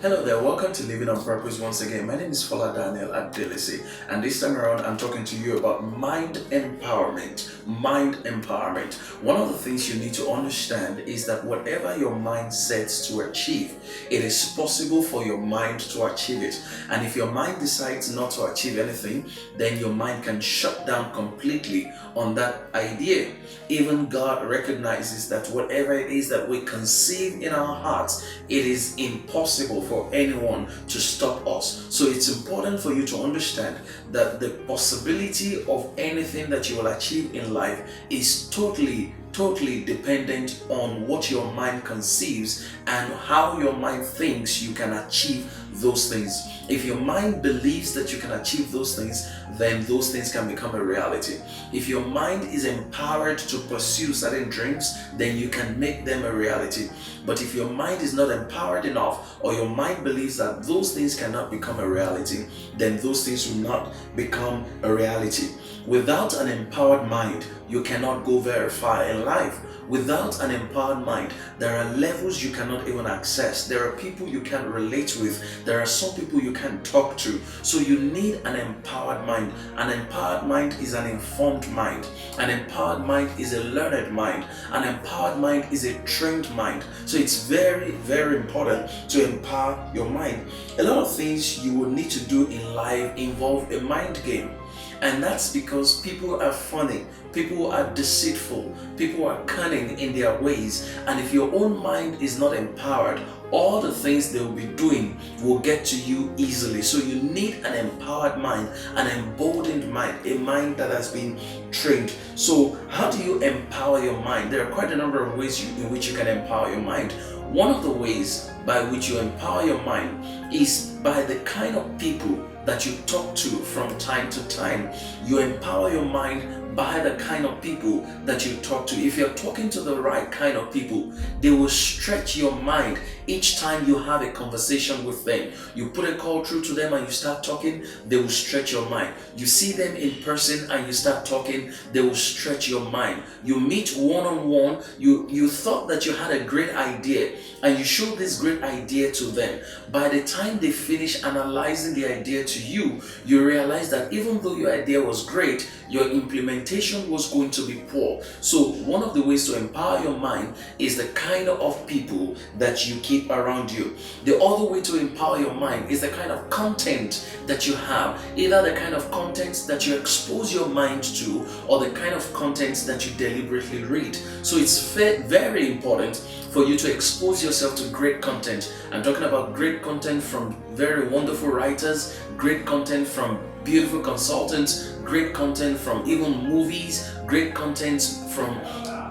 Hello there, welcome to Living on Purpose once again. My name is Fola Adelesi, and this time around I'm talking to you about mind empowerment. Mind empowerment. One of the things you need to understand is that whatever your mind sets to achieve, it is possible for your mind to achieve it. And if your mind decides not to achieve anything, then your mind can shut down completely on that idea. Even God recognizes that whatever it is that we conceive in our hearts, it is impossible for anyone to stop us. So it's important for you to understand that the possibility of anything that you will achieve in life is totally dependent on what your mind conceives and how your mind thinks you can achieve those things. If your mind believes that you can achieve those things, then those things can become a reality. If your mind is empowered to pursue certain dreams, then you can make them a reality. But if your mind is not empowered enough, or your mind believes that those things cannot become a reality, then those things will not become a reality. Without an empowered mind, you cannot go very far in life. Without an empowered mind, there are levels you cannot even access. There are people you can't relate with. There are some people you can't talk to. So you need an empowered mind. An empowered mind is an informed mind. An empowered mind is a learned mind. An empowered mind is a trained mind. So it's very important to empower your mind. A lot of things you will need to do in life involve a mind game. And that's because people are funny, people are deceitful, people are cunning in their ways. And if your own mind is not empowered, all the things they will be doing will get to you easily. So you need an empowered mind, an emboldened mind, a mind that has been trained. So how do you empower your mind? There are quite a number of ways in which you can empower your mind. One of the ways by which you empower your mind is by the kind of people that you talk to from time to time. You empower your mind by the kind of people that you talk to. If you're talking to the right kind of people, they will stretch your mind each time you have a conversation with them. You put a call through to them and you start talking, they will stretch your mind. You see them in person and you start talking, they will stretch your mind. You meet one-on-one, you thought that you had a great idea and you show this great idea to them. By the time they finish analyzing the idea to you, you realize that even though your idea was great, your implementation was going to be poor. So one of the ways to empower your mind is the kind of people that you keep around you. The other way to empower your mind is the kind of content that you have, either the kind of content that you expose your mind to or the kind of content that you deliberately read. So it's very important for you to expose yourself to great content. I'm talking about great content from very wonderful writers, great content from beautiful consultants, great content from even movies, great content from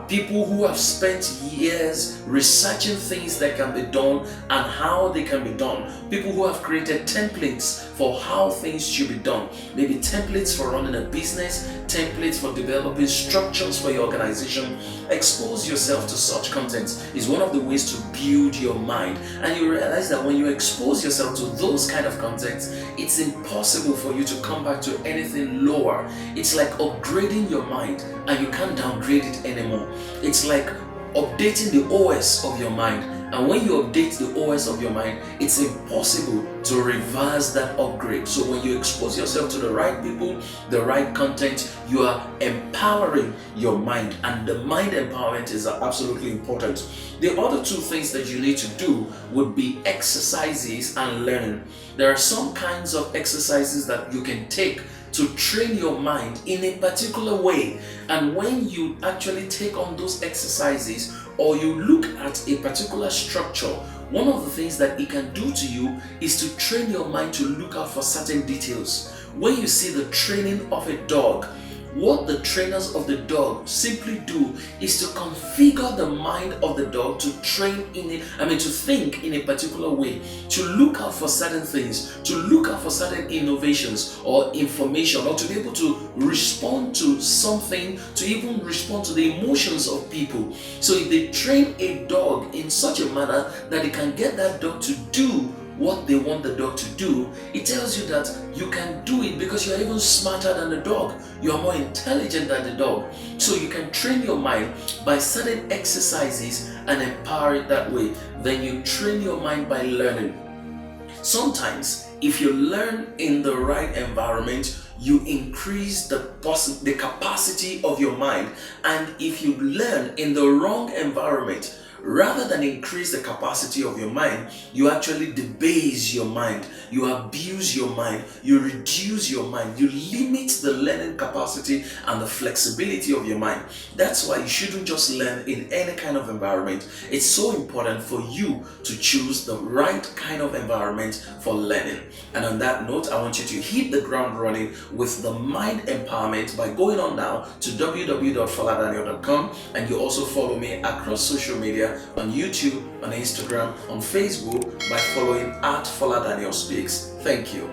people who have spent years researching things that can be done and how they can be done. People who have created templates for how things should be done. Maybe templates for running a business, templates for developing structures for your organization. Expose yourself to such content is one of the ways to build your mind. And you realize that when you expose yourself to those kind of contents, it's impossible for you to come back to anything lower. It's like upgrading your mind and you can't downgrade it anymore. It's like updating the OS of your mind. And when you update the OS of your mind, it's impossible to reverse that upgrade. So when you expose yourself to the right people, the right content, you are empowering your mind. And the mind empowerment is absolutely important. The other two things that you need to do would be exercises and learning. There are some kinds of exercises that you can take to train your mind in a particular way. And when you actually take on those exercises or you look at a particular structure, one of the things that it can do to you is to train your mind to look out for certain details. When you see the training of a dog, what the trainers of the dog simply do is to configure the mind of the dog to to think in a particular way, to look out for certain things, to look out for certain innovations or information, or to be able to respond to something, to even respond to the emotions of people. So if they train a dog in such a manner that they can get that dog to do what they want the dog to do, it tells you that you can do it because you are even smarter than the dog. You are more intelligent than the dog. So you can train your mind by certain exercises and empower it that way. Then you train your mind by learning. Sometimes, if you learn in the right environment, you increase the capacity of your mind. And if you learn in the wrong environment, rather than increase the capacity of your mind, you actually debase your mind, you abuse your mind, you reduce your mind, you limit the learning capacity and the flexibility of your mind. That's why you shouldn't just learn in any kind of environment. It's so important for you to choose the right kind of environment for learning. And on that note, I want you to hit the ground running with the mind empowerment by going on now to www.foladaniel.com, and you also follow me across social media on YouTube, on Instagram, on Facebook by following @FolaDanielSpeaks. Thank you.